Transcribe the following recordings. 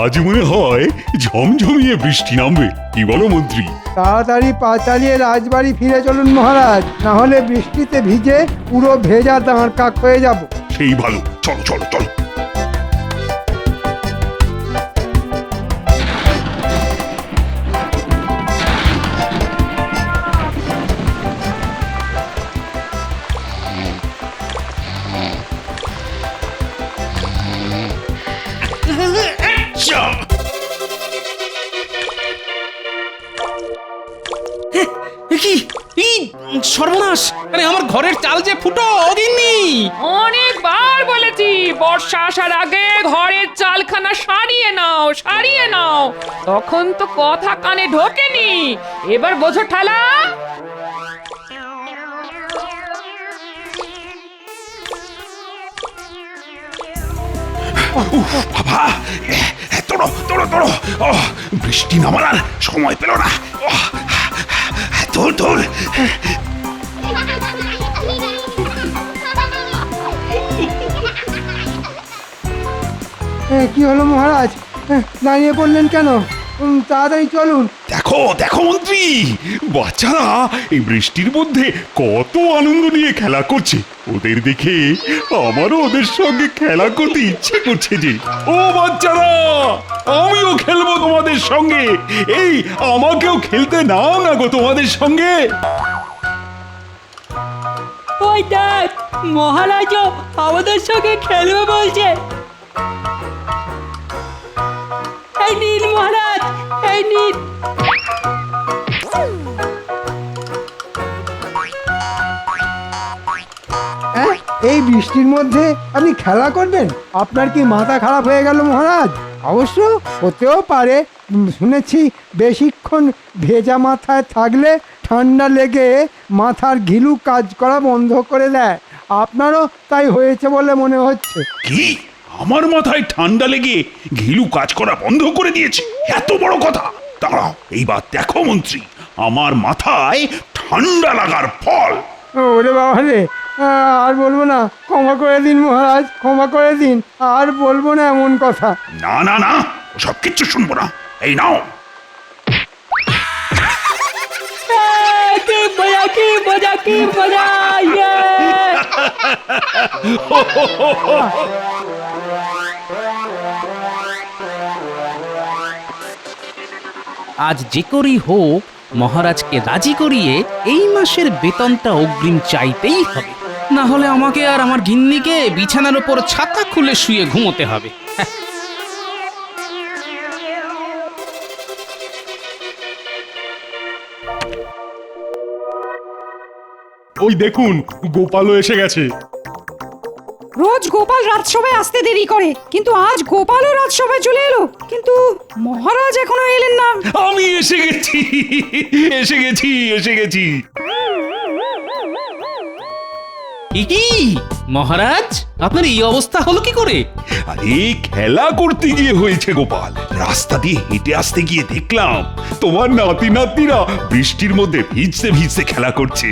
আজ মনে হয় ঝমঝমিয়ে বৃষ্টি নামবে। কি বলো মন্ত্রী? তাড়াতাড়ি পা চালিয়ে রাজবাড়ি ফিরে চলুন মহারাজ, না হলে বৃষ্টিতে ভিজে পুরো ভেজা দাঁড় কাক হয়ে যাব। সেই ভালো, চলো চলো চলো। সর্বনাশ! আরে আমার ঘরের চাল যে ফুটো অগিন্নি। অনেকবার বলেছি বর্ষা আসার আগে ঘরের চালখানা সারিয়ে নাও, সারিয়ে নাও। তখন তো কথা কানে ঢোকেনি। এবার বোঝো ঠালা। বাবা, তোড়ো তোড়ো তোড়ো। বৃষ্টি নামার আর সময় পেল না। তোল তোল। কি হলো মহারাজ, দাঁড়িয়ে পড়লেন কেন? তাড়াতাড়ি চলুন। দেখো দেখো মন্ত্রী, বাচ্চারা এই বৃষ্টির মধ্যে কত আনন্দ নিয়ে খেলা করছে। ওদের দেখে আমারও ওদের সঙ্গে খেলা করতে ইচ্ছে করছে যে। ও বাচ্চারা, আমিও খেলবো তোমাদের সঙ্গে। এই আমাকেও খেলতে নাও না গো তোমাদের সঙ্গে। ওই দেখ, মহারাজও আমাদের সঙ্গে খেলবে বলছে। এই নিন মহারাজ, এই নিন। এই বৃষ্টির মধ্যে আপনি খেলা করবেন? আপনার কি মাথা খারাপ হয়ে গেল মহারাজ? অবশ্য হতেও পারে। শুনেছি বেশিক্ষণ ভেজা মাথায় থাকলে ঠান্ডা লেগে মাথার ঘিলু কাজ করা বন্ধ করে দেয়। আপনারও তাই হয়েছে বলে মনে হচ্ছে। কি? আমার মাথায় ঠান্ডা লেগে ঘিলু কাজ করা বন্ধ করে দিয়েছে? এত বড় কথা! দাঁড়াও, এইবার দেখো মন্ত্রী, আমার মাথায় ঠান্ডা লাগার ফল। ওরে বাবা রে, আর বলবো না, ক্ষমা করে দিন মহারাজ, ক্ষমা করে দিন। আর বলবো না এমন কথা। না না না, সব কিচ্ছু শুনবো না। এই নাও। কি মজা, কি মজা, কি মজা! আজ যে করেই হোক মহারাজকে রাজি করিয়ে এই মাসের বেতনটা অগ্রিম চাইতেই হবে, না হলে আমাকে আর আমার গিন্নিকে বিছানার উপর ছাতা খুলে শুয়ে ঘুমোতে হবে। ওই দেখুন, গোপালও এসে গেছে। রোজ গোপাল রাজসভায় আসতে দেরি করে, কিন্তু আজ গোপালও রাজসভায় চলে এলো। কিন্তু মহারাজ এখনো এলেন না। আমি এসে গেছি, এসে গেছি, এসে গেছি। কি মহারাজ, আপনার এই অবস্থা হলো কি করে? আরে খেলা করতে গিয়ে হয়েছে গোপাল। রাস্তা দিয়ে হেঁটে আসতে গিয়ে দেখলাম তোমার নাতি নাতনিরা বৃষ্টির মধ্যে ভিজতে ভিজতে খেলা করছে।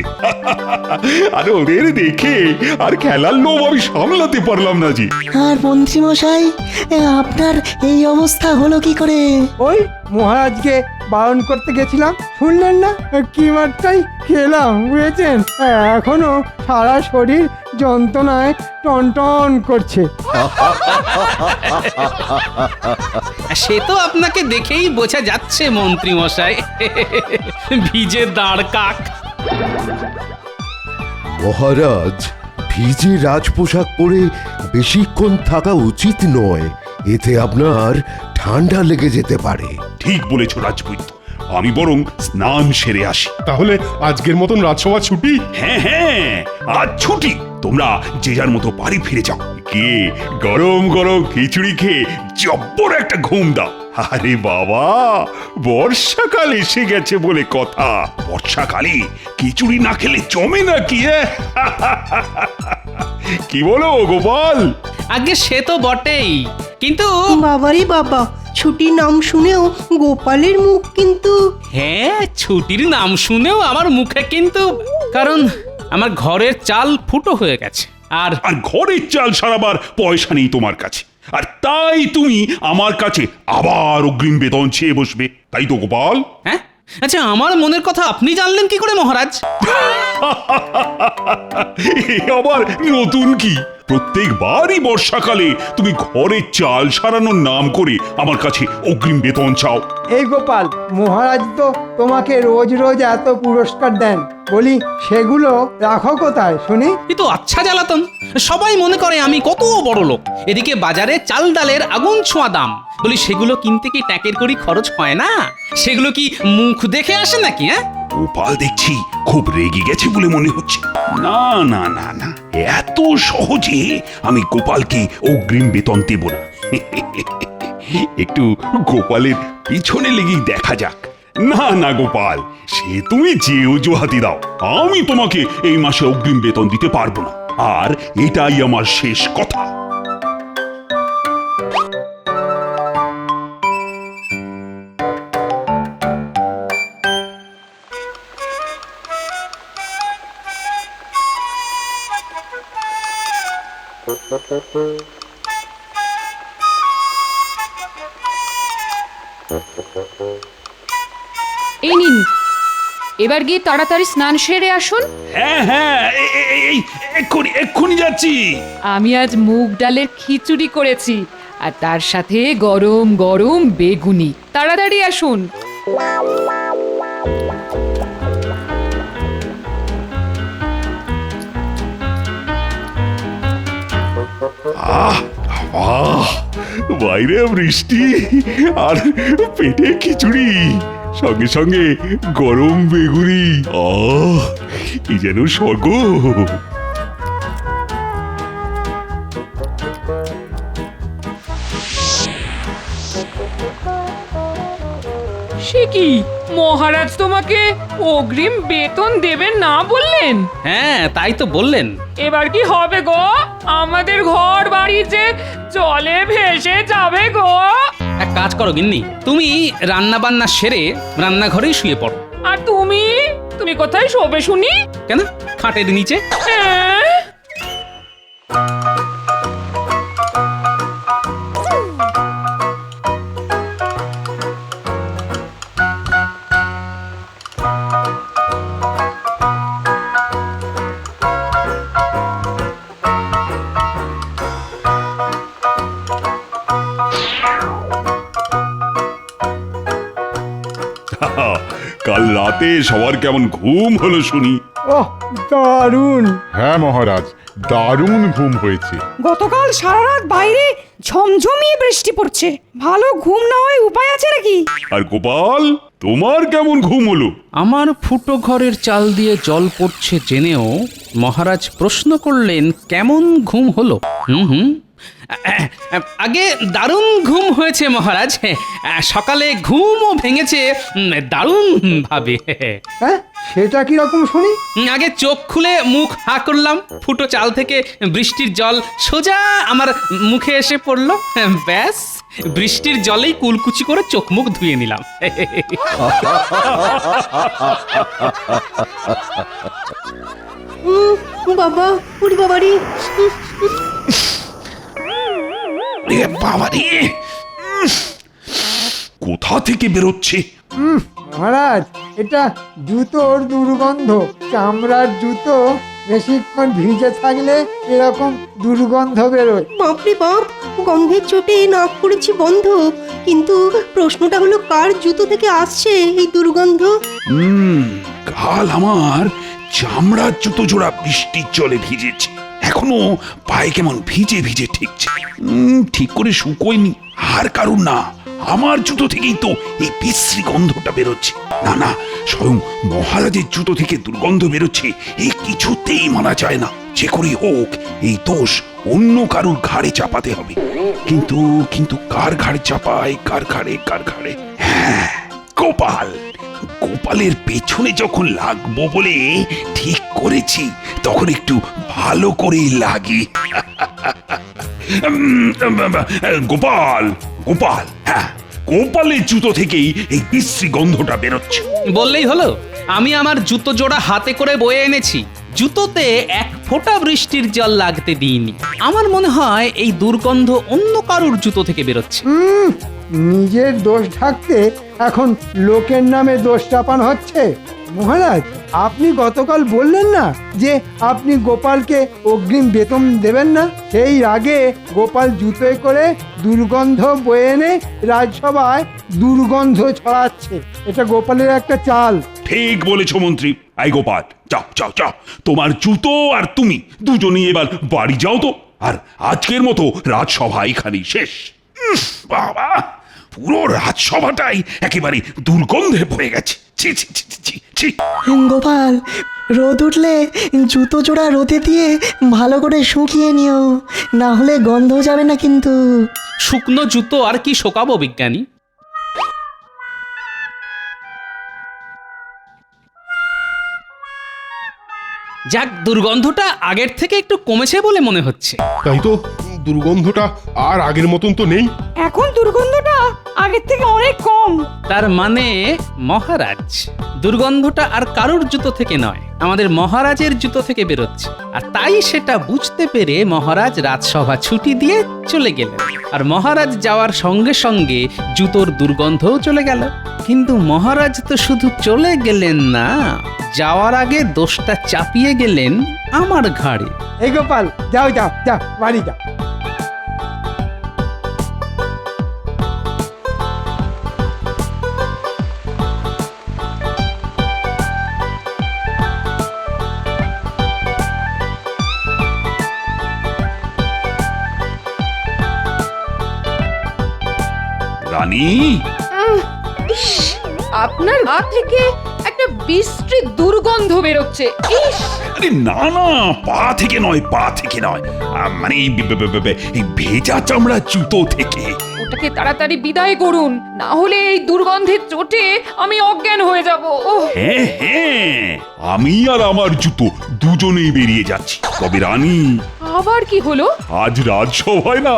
আর ওদের দেখে আর খেলার লোভ আমি সামলাতে পারলাম না জি। আর মন্ত্রী মশাই, আপনার এই অবস্থা হলো কি করে? ওই মহারাজকে বারণ করতে গেছিলাম, শুনলেন না? কি মাত্রাই খেলাম, বুঝেছেন? এখনো সারা শরীর যন্ত্রণায় টনটন করছে। সে তো আপনাকে দেখেই বোঝা যাচ্ছে মন্ত্রী মশাই, ভিজে দাঁড় কাক। মহারাজ, ভিজে রাজপোশাক পরে বেশিক্ষণ থাকা উচিত নয়। এতে আপনার ঠান্ডা লেগে যেতে পারে। ঠিক বলেছ রাজপুত, আমি বরং স্নান সেরে আসি। তাহলে আজকের মতন রাজসভা ছুটি? হ্যাঁ হ্যাঁ, আজ ছুটি। তোমরা যে যার মতো বাড়ি ফিরে যাও। কে গরম গরম খিচুড়ি খেয়ে জব্বর একটা ঘুম দাও। আরে বাবা, বর্ষাকাল এসে গেছে বলে কথা। বর্ষাকালে খিচুড়ি না খেলে জমে নাকি? কি বলো গোপাল? আগে সে তো বটেই, কিন্তু বাবারে বাবা, ছুটির নাম শুনেও গোপালের মুখ কিন্তু। হ্যাঁ, ছুটির নাম শুনেও আমার মুখে কিন্তু, কারণ আমার ঘরের চাল ফুটো হয়ে গেছে। আর ঘরের চাল সারাবার পয়সা নেই তোমার কাছে। আর তাই তুমি আমার কাছে আবার অগ্রিম বেতন চেয়ে বসবে, তাই তো গোপাল? হ্যাঁ, আচ্ছা আমার মনের কথা আপনি জানলেন কি করে মহারাজ? এ আবার নতুন কি? প্রত্যেকবারই বর্ষাকালে তুমি ঘরের চাল সারানোর নাম করে আমার কাছে অগ্রিম বেতন চাও। এই গোপাল, মহারাজ তো তোমাকে রোজ রোজ এত পুরস্কার দেন, বলি সেগুলো রাখো কোথায় শুনি? এ তো আচ্ছা জ্বালাতন, সবাই মনে করে আমি কত বড় লোক। এদিকে বাজারে চাল ডালের আগুন ছোঁয়া দাম, বলি সেগুলো কিনতে কি ট্যাকের করি খরচ হয় না? সেগুলো কি মুখ দেখে আসে নাকি? হ্যাঁ, গোপাল দেখছি খুব রেগে গেছে বলে মনে হচ্ছে। না না না না, এত সহজে আমি গোপালকে অগ্রিম বেতন দেব না। একটু গোপালের পিছনে লেগেই দেখা যাক। না না গোপাল, সে তুমি যে অজুহাতি দাও, আমি তোমাকে এই মাসে অগ্রিম বেতন দিতে পারবো না, আর এটাই আমার শেষ কথা। এই নিন, এবার গিয়ে তাড়াতাড়ি স্নান সেরে আসুন। হ্যাঁ হ্যাঁ, এক্ষুনি যাচ্ছি। আমি আজ মুগ ডালের খিচুড়ি করেছি, আর তার সাথে গরম গরম বেগুনি। তাড়াতাড়ি আসুন। আহ আহ, বাইরে বৃষ্টি আর পেটে খিচুড়ি, সঙ্গে সঙ্গে গরম বেগুনি। আহ, কি যেন স্বর্গ। সে কি, মহারাজ তোমাকে অগ্রিম বেতন দেবেন না বললেন? হ্যাঁ তাই তো বললেন। এবার কি হবে গো? আমাদের ঘর বাড়ি যে জলে ভেসে যাবে গো। এক কাজ করো গিন্নি, তুমি রান্না বান্না সেরে রান্নাঘরেই শুয়ে পড়ো। আর তুমি তুমি কোথায় শোবে শুনি? কেন, খাটের নিচে। হ্যাঁ? কাল রাতে সবার কেমন ঘুম হলো শুনি? ওহ, দারুণ! হ্যাঁ মহারাজ, দারুণ ঘুম হয়েছে। গতকাল সারা রাত বাইরে ঝমঝমিয়ে বৃষ্টি পড়ছে, ভালো ঘুম না হয় উপায় আছে নাকি? আর গোপাল, তোমার কেমন ঘুম হলো? আমার ফুটো ঘরের চাল দিয়ে জল পড়ছে জেনেও মহারাজ প্রশ্ন করলেন কেমন ঘুম হলো। হুম, আগে দারুণ ঘুম হয়েছে মহারাজ। সকালে ঘুমও ভেঙেছে দারুণ ভাবে। হ্যাঁ, সেটা কি রকম শুনি? আগে চোখ খুলে মুখ হা করলাম, ফুটো চাল থেকে বৃষ্টির জল সোজা আমার মুখে এসে পড়লো। ব্যাস, বৃষ্টির জলেই কুলকুচি করে চোখ মুখ ধুয়ে নিলাম। বাবা, উড়ি বাবারি। বাবারে, কোথা থেকে বেরোচ্ছে? মহারাজ, এটা জুতোর দুর্গন্ধ। চামড়ার জুতো বেশিক্ষণ ভিজে থাকলে এরকম দুর্গন্ধ বেরোয়। বাপরে বাপ, গন্ধের চোটে নাক করেছি বন্ধ। কিন্তু প্রশ্নটা হলো, কার জুতো থেকে আসছে এই দুর্গন্ধ? কাল আমার চামড়ার জুতো জোড়া বৃষ্টির জলে ভিজেছে, এখনো পায়ে কেমন ভিজে ভিজে ঠেকছে। ঠিক করে শুকোয়নি। আর কারণ না, আমার জুতো থেকেই তো এই বিশ্রী গন্ধটা বেরোচ্ছে। না না, স্বয়ং মহারাজের জুতো থেকে দুর্গন্ধ বেরোচ্ছে, এই কিছুতেই মানা যায় না। যে করে হোক এই দোষ অন্য কারুর ঘাড়ে চাপাতে হবে। কিন্তু কিন্তু কার ঘাড়ে চাপায়, কার ঘাড়ে? হ্যাঁ, গোপাল। গোপালের পেছনে যখন লাগবো বলে ঠিক করেছি, তখন একটু ভালো করেই লাগে। গোপাল, হ্যাঁ, গোপালের জুতো থেকেই এই বিশ্রী গন্ধটা বেরোচ্ছে। বললেই হলো, আমি আমার জুতো জোড়া হাতে করে বয়ে এনেছি। জুতোতে এক ফোঁটা বৃষ্টির জল লাগতে দিইনি। আমার মনে হয় এই দুর্গন্ধ অন্য কারুর জুতো থেকে বেরোচ্ছে। নিজের দোষ ঢাকতে এখন লোকের নামে দোষ চাপানো হচ্ছে। মহারাজ, আপনি গতকাল বললেন না যে আপনি গোপালকে অগ্রিম বেতন দেবেন না? সেই আগে গোপাল জুতোয় করে দুর্গন্ধ বয়ে এনে রাজসভায় দুর্গন্ধ ছড়াচ্ছে। এটা গোপালের একটা চাল। ঠিক বলেছো মন্ত্রী। আই গোপাল, যাও যাও যাও, তোমার জুতো আর তুমি দুজনেই এবার বাড়ি যাও তো। আর আজকের মতো রাজসভা এখানেই শেষ। বাবা, পুরো রাজসভাটাই একেবারে দুর্গন্ধে ভরে গেছে। ছি ছি ছি ছি, ছি ছি। গোপাল, রোদ উঠলে জুতো জোড়া রোদে দিয়ে ভালো করে শুকিয়ে নিও, না হলে গন্ধ যাবে না কিন্তু। শুকনো জুতো আর কি শোকাবো বিজ্ঞানী? যাক, দুর্গন্ধটা আগের থেকে একটু কমেছে বলে মনে হচ্ছে। তাই তো, দুর্গন্ধটা আর আগের মতন তো নেই। এখন দুর্গন্ধটা আগের থেকে অনেক কম। তার মানে মহারাজ, দুর্গন্ধটা আর কারুর জুতো থেকে নয়, আমাদের মহারাজের জুতো থেকে বেরোচ্ছে। আর তাই সেটা বুঝতে পেরে মহারাজ রাজসভা ছুটি দিয়ে চলে গেলেন। আর মহারাজ যাওয়ার সঙ্গে সঙ্গে জুতোর দুর্গন্ধও চলে গেল। কিন্তু মহারাজ তো শুধু চলে গেলেন না, যাওয়ার আগে দোষটা চাপিয়ে গেলেন আমার ঘাড়ে। এই গোপাল, যাও যাও যাও, বাড়ি যাও। রানী, ইস, আপনার গা থেকে একটা বিশ্রী দুর্গন্ধ বেরোচ্ছে। ইস, আরে না না, পা থেকে নয়, পা থেকে নয়, মানে এই ভেজা চামড়া জুতো থেকে। ওটাকে তাড়াতাড়ি বিদায় করুন, না হলে এই দুর্গন্ধের চোটে আমি অজ্ঞান হয়ে যাব। ওহ, হ্যাঁ হ্যাঁ, আমি আর আমার জুতো দুজনেই বেরিয়ে যাচ্ছি। তবে রানী, আবার কি হলো? আজ রাজসভায় না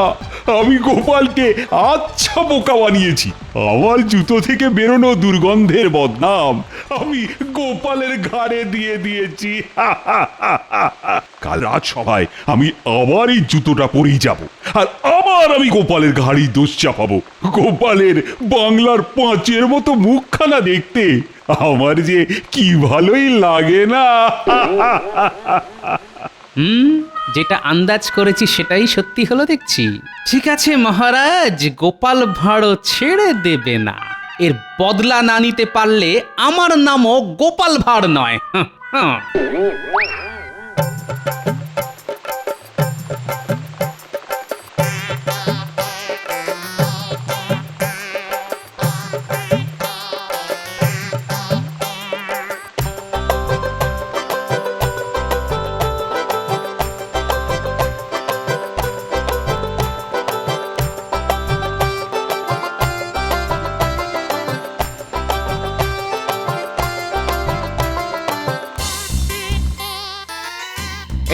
আমি গোপালকে আচ্ছা বোকা বানিয়েছি। আমার জুতো থেকে বেরোনো দুর্গন্ধের বদনাম আমি গোপালের ঘাড়ে দিয়ে দিয়েছি। কাল রাজসভায় আমি আবার এই জুতোটা পরেই যাব, আর আবার আমি গোপালের ঘাড়েই দোষ চাপাবো। গোপালের বাংলার পাঁচের মতো মুখখানা দেখতে আমার যে কি ভালোই লাগে না। যেটা আন্দাজ করেছি সেটাই সত্যি হলো দেখছি। ঠিক আছে মহারাজ, গোপাল ভাঁড়ও ছেড়ে দেবে না। এর বদলা না নিতে পারলে আমার নামও গোপাল ভাঁড় নয়। হাঁ, হাঁ।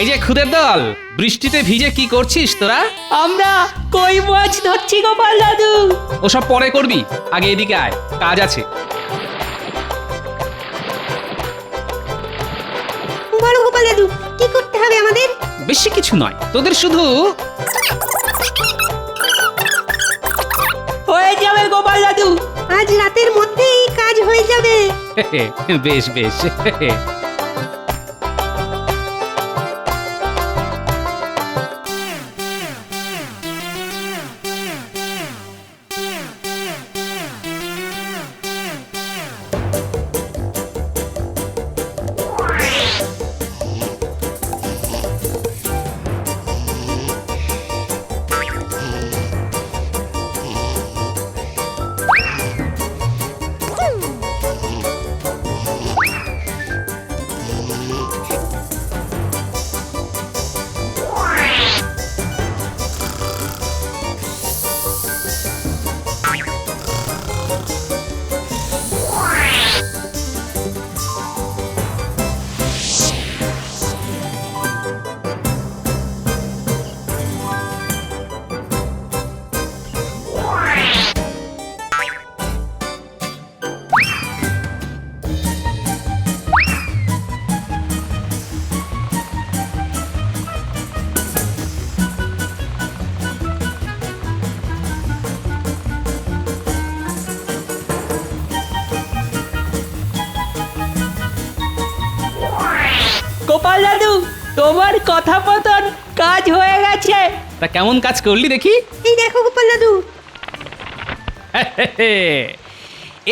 এই যে খুদের দল, বৃষ্টিতে ভিজে কি করছিস তোরা? আমরা কই মাছ ধরছি গোপাল দাদু। ওসব পরে করবি, আগে এদিকে আয়, কাজ আছে। বলো গোপাল দাদু, কি করতে হবে আমাদের? বেশি কিছু নয়, তোদের শুধু হয়ে যাবে গোপাল দাদু। আজ রাতের মধ্যেই কাজ হয়ে যাবে। বেশ বেশ। গোপাল দাদু তোমার কথাপতন কাজ হয়ে গেছে। তা কেমন কাজ করলি দেখি? এই দেখো গোপাল দাদু।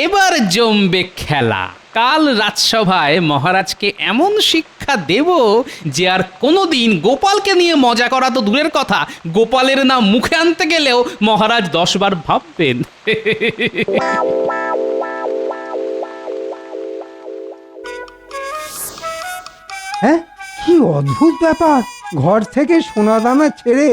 এবার জমবে খেলা। কাল রাজসভায় মহারাজকে এমন শিক্ষা দেব যে আর কোনোদিন গোপালকে নিয়ে মজা করা তো দূরের কথা, গোপালের নাম মুখে আনতে গেলেও মহারাজ 10 বার ভাববেন। হ্যাঁ, কি অদ্ভুত ব্যাপার! ঘর থেকে সোনা দানা ছেড়ে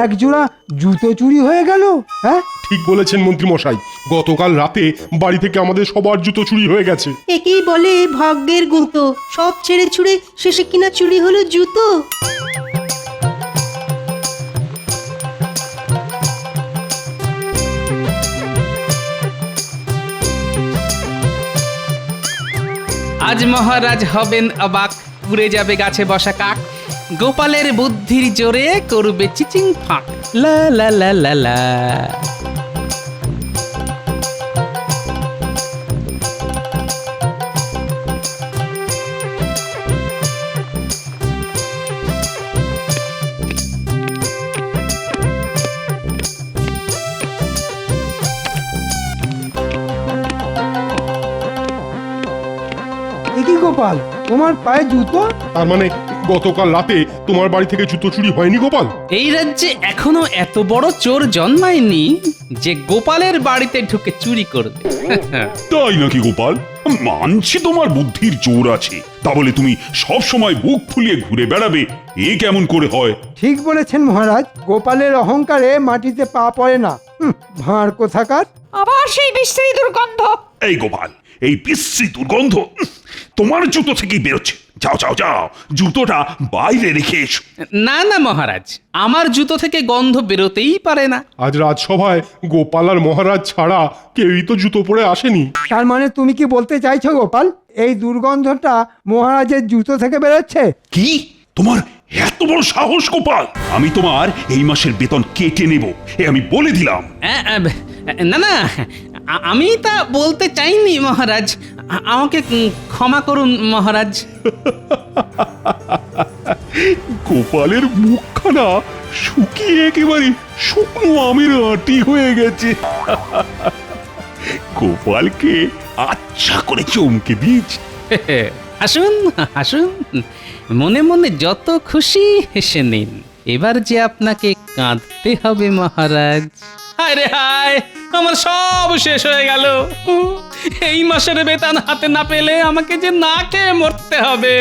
একজোড়া জুতো চুরি হয়ে গেল। হ্যাঁ, ঠিক বলেছেন মন্ত্রী মশাই, গতকাল রাতে বাড়ি থেকে আমাদের সবার জুতো চুরি হয়ে গেছে। একেই বলে ভাগ্যের গুঁতো, সব ছেড়ে ছুড়ে শেষে কিনা চুরি হলো জুতো। আজ মহারাজ হবেন অবাক, উড়ে যাবে গাছে বসা কাক, গোপালের বুদ্ধির জোরে করবে চিচিং ফাঁক। লা লা লা লা লা। এ কি গোপাল, তোমার পায়ে জুতো? তার মানে গতকাল রাতে তোমার বাড়ি থেকে জুতো চুরি হয়নি গোপাল? এই রাজ্যে এখনো এত বড় চোর জন্মায়নি যে গোপালের বাড়িতে ঢুকে চুরি করবে। তাই নাকি গোপাল? মানছি তোমার বুদ্ধির জোর আছে, তা বলে তুমি সব সময় বুক ফুলিয়ে ঘুরে বেড়াবে, এ কেমন করে হয়? ঠিক বলেছেন মহারাজ, গোপালের অহংকারে মাটিতে পা পড়ে না। ভাঁড় কোথাকার! আবার সেই বিশ্রী দুর্গন্ধ। এই গোপাল, এই বিশ্রী দুর্গন্ধ তোমার জুতো থেকেই বেরোচ্ছে। যাও যাও যাও, জুতোটা বাইরে রেখে এসো। না না মহারাজ, আমার জুতো থেকে গন্ধ বেরোতেই পারে না। আজ রাজসভায় গোপাল আর মহারাজ ছাড়া কেউই তো জুতো পরে আসেনি। তার মানে তুমি কি বলতে চাইছো গোপাল, এই দুর্গন্ধটা মহারাজের জুতো থেকে বেরোচ্ছে? কি তোমার এত বড় সাহস গোপাল? আমি তোমার এই মাসের বেতন কেটে নেব, এ আমি বলে দিলাম। না না, আমি তা বলতে চাইনি মহারাজ, আমাকে ক্ষমা করুন মহারাজ। গোপালের মুখখানা শুকিয়ে একেবারে শুকনো আমের আটি হয়ে গেছে। গোপালকে আচ্ছা করে চমকে দিয়েছি। আসুন আসুন, মনে মনে যত খুশি হেসে নিন। এবার যে আপনাকে কাঁদতে হবে মহারাজ। হায় রে হায়, আমার সব শেষ হয়ে গেল। এই মাসের বেতন হাতে না পেলে আমাকে যে না খেয়ে মরতে হবে।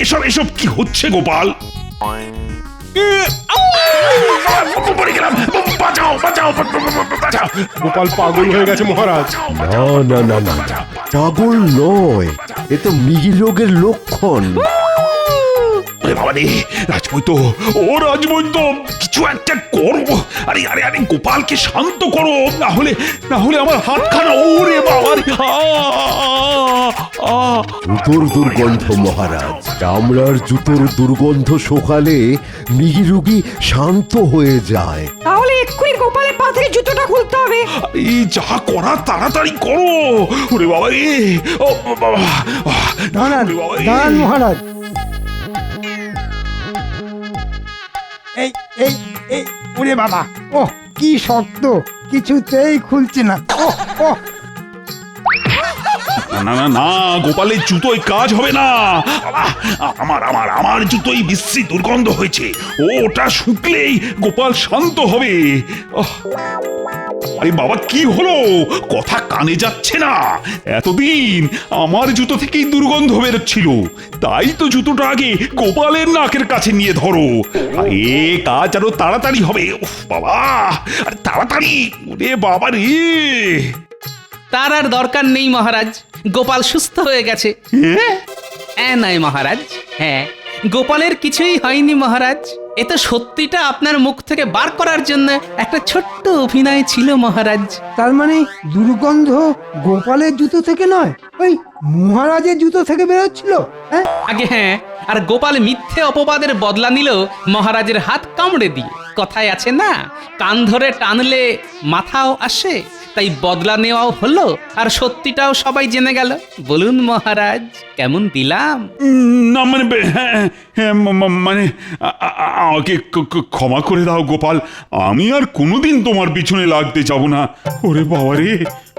এসব এসব কি হচ্ছে গোপাল? পড়ে গেলাম, বাঁচাও বাঁচাও বাঁচাও। গোপাল পাগল হয়ে গেছে মহারাজ। না না না না না, পাগল নয়, এ তো মৃগী রোগের লক্ষণ। বাবা রে, রাজবৈদ্য, ও রাজবৈদ্য, কিছু একটা করো। আরে আরে আরে, গোপালকে শান্ত করো, না হলে আমার হাতখানা, ওরে বাবা রে। জুতোর দুর্গন্ধ মহারাজ, চামড়ার জুতোর দুর্গন্ধ শোকালে মৃগী রোগী শান্ত হয়ে যায়। তাহলে এক্ষুনি গোপালের পা থেকে জুতোটা খুলতে হবে। এই যা করা তাড়াতাড়ি করো। ওরে বাবা রে, ও বাবা। দাঁড়ান ওরে বাবা রে। দাঁড়ান মহারাজ, এই এই এই, ওরে বাবা, ওহ কি শক্ত, কিছুতেই খুলছে না। ওহ ওহ, না না না, গোপালের জুতোয় কাজ হবে না। আমার জুতোই বিশ্রী দুর্গন্ধ হয়েছে, ওটা শুকলেই গোপাল শান্ত হবে। আরে বাবা, কি হলো? কথা কানে যাচ্ছে না। এতদিন আমার জুতো থেকেই দুর্গন্ধ বেরোচ্ছিল, তাই তো জুতোটা আগে গোপালের নাকের কাছে নিয়ে ধরো। এ কাজ আরো তাড়াতাড়ি হবে। উফ বাবা, আরে তাড়াতাড়ি, ওরে বাবা রে। তার আর দরকার নেই মহারাজ, গোপাল সুস্থ হয়ে গেছে। নয় মহারাজ, হ্যাঁ, গোপালের কিছুই হয়নি মহারাজ। এ তো সত্যিটা আপনার মুখ থেকে বার করার জন্য একটা ছোট্ট অভিনয় ছিল মহারাজ। তার মানে দুর্গন্ধ গোপালের জুতো থেকে নয়, ওই মহারাজের জুতো থেকে বেরোচ্ছিল। হ্যাঁ, আগে হ্যাঁ, আর গোপাল মিথ্যে অপবাদের বদলা নিল মহারাজের হাত কামড়ে দিয়ে। কথায় আছে না, কান ধরে টানলে মাথাও আসে, তাই বদলা নেওয়াও হলো আর সত্যিটাও সবাই জেনে গেল। বলুন মহারাজ, কেমন দিলাম? না মানে হ্যাঁ, হ্যাঁ, মানে আমাকে ক্ষমা করে দাও গোপাল, আমি আর কোনোদিন তোমার পিছনে লাগতে যাব না। ওরে বাবা রে,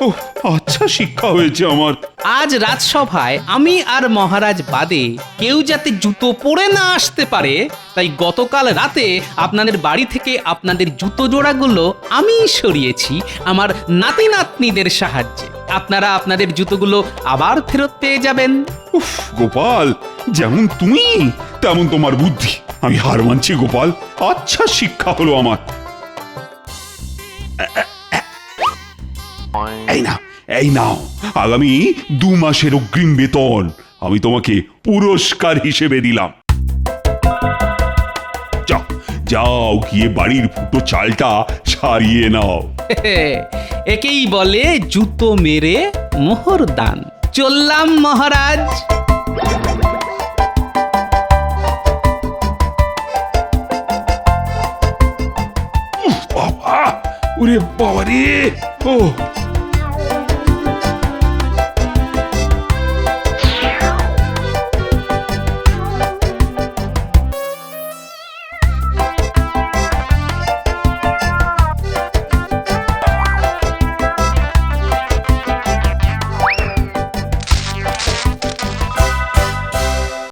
ও আচ্ছা শিক্ষা হয়েছে আমার। আজ রাজসভায় আমি আর মহারাজ বাদে কেউ যাতে জুতো পরে না আসতে পারে, তাই গতকাল রাতে আপনাদের বাড়ি থেকে আপনাদের জুতো জোড়াগুলো আমি সরিয়েছি আমার নাতি নাতনিদের সাহায্যে। আপনারা আপনাদের জুতোগুলো আবার ফেরত পেয়ে যাবেন। উফ গোপাল, যেমন তুমি তেমন তোমার বুদ্ধি। আমি হার মানছি গোপাল, আচ্ছা শিক্ষা হলো আমার। এই নাও আগামী 2 মাসের অগ্রিম বেতন আমি তোমাকে পুরস্কার হিসেবে দিলাম। যাও যাও, গিয়ে বাড়ির ফুটো চালটা সারিয়ে নাও। একেই বলে জুতো মেরে মোহর দান। চললাম মহারাজ। বাবা, ওরে বাবা রে, ও